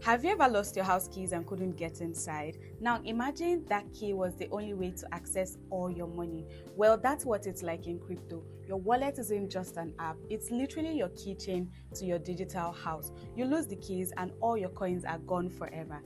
Have you ever lost your house keys and couldn't get inside? Now imagine that key was the only way to access all your money. Well, that's what it's like in crypto. Your wallet isn't just an app, it's literally your keychain to your digital house. You lose the keys and all your coins are gone forever.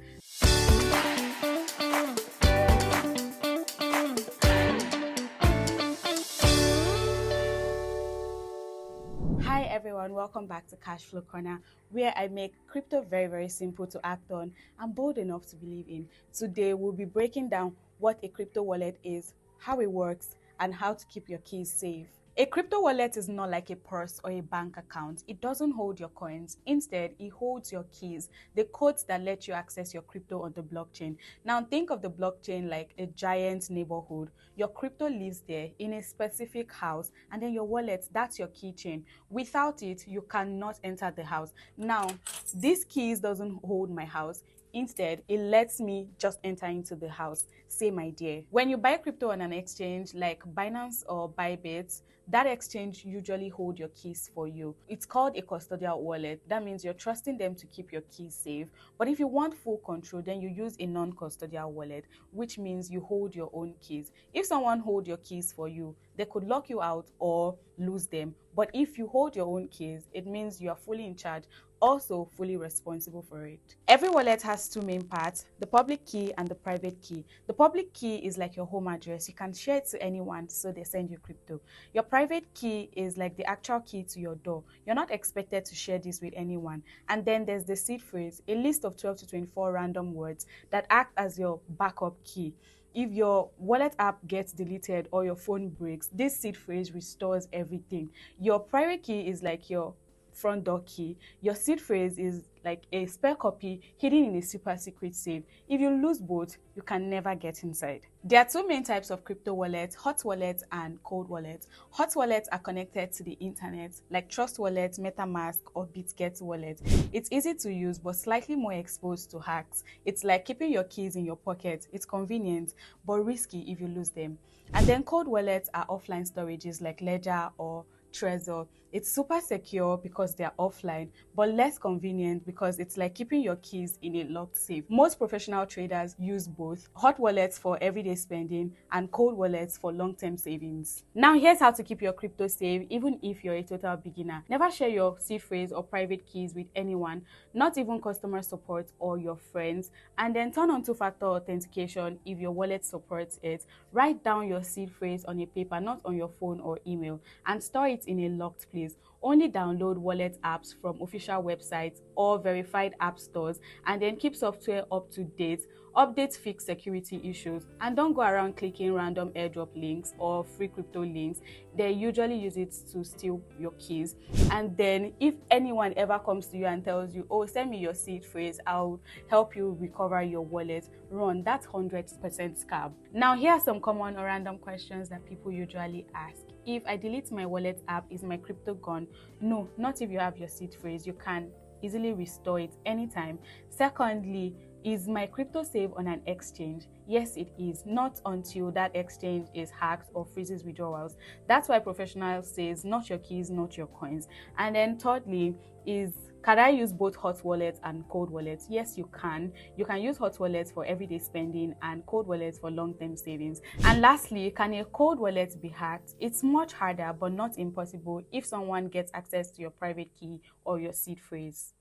Hi everyone, welcome back to Cashflow Corner, where I make crypto very simple to act on and bold enough to believe in. Today we'll be breaking down what a crypto wallet is, how it works, and how to keep your keys safe. A crypto wallet is not like a purse or a bank account. It doesn't hold your coins. Instead, it holds your keys, the codes that let you access your crypto on the blockchain. Now, think of the blockchain like a giant neighborhood. Your crypto lives there in a specific house, and then your wallet, that's your keychain. Without it, you cannot enter the house. Now, this keys doesn't hold my house. Instead, it lets me just enter into the house. Same idea. When you buy crypto on an exchange like Binance or Bybit, that exchange usually hold your keys for you. It's called a custodial wallet. That means you're trusting them to keep your keys safe. But if you want full control, then you use a non-custodial wallet, which means you hold your own keys. If someone holds your keys for you, they could lock you out or lose them. But if you hold your own keys, it means you are fully in charge, also fully responsible for it. Every wallet has two main parts, the public key and the private key. The public key is like your home address. You can share it to anyone, so they send you crypto. Your private key is like the actual key to your door. You're not expected to share this with anyone. And then there's the seed phrase, a list of 12 to 24 random words that act as your backup key. If your wallet app gets deleted or your phone breaks, this seed phrase restores everything. Your private key is like your front door key. Your seed phrase is like a spare copy hidden in a super secret safe. If you lose both, you can never get inside. There are two main types of crypto wallets, hot wallets and cold wallets. Hot wallets are connected to the internet, like Trust Wallet, MetaMask, or BitGet Wallet. It's easy to use but slightly more exposed to hacks. It's like keeping your keys in your pocket. It's convenient but risky if you lose them. And then cold wallets are offline storages like Ledger or Trezor. It's super secure because they are offline, but less convenient because it's like keeping your keys in a locked safe. Most professional traders use both, hot wallets for everyday spending and cold wallets for long-term savings. Now here's how to keep your crypto safe even if you're a total beginner. Never share your seed phrase or private keys with anyone, not even customer support or your friends. And then turn on two-factor authentication if your wallet supports it. Write down your seed phrase on a paper, not on your phone or email, and store it in a locked place. Only download wallet apps from official websites or verified app stores, and then keep software up to date. Update fix security issues, and don't go around clicking random airdrop links or free crypto links. They usually use it to steal your keys. And then if anyone ever comes to you and tells you, oh, send me your seed phrase, I'll help you recover your wallet, run. That's 100% scam. Now here are some common or random questions that people usually ask. If I delete my wallet app, is my crypto gone? No, not if you have your seed phrase. You can easily restore it anytime. Secondly, is my crypto safe on an exchange? Yes, it is. Not until that exchange is hacked or freezes withdrawals. That's why professionals says not your keys, not your coins. And then thirdly is, can I use both hot wallets and cold wallets? Yes, you can. You can use hot wallets for everyday spending and cold wallets for long-term savings. And lastly, can a cold wallet be hacked? It's much harder but not impossible if someone gets access to your private key or your seed phrase.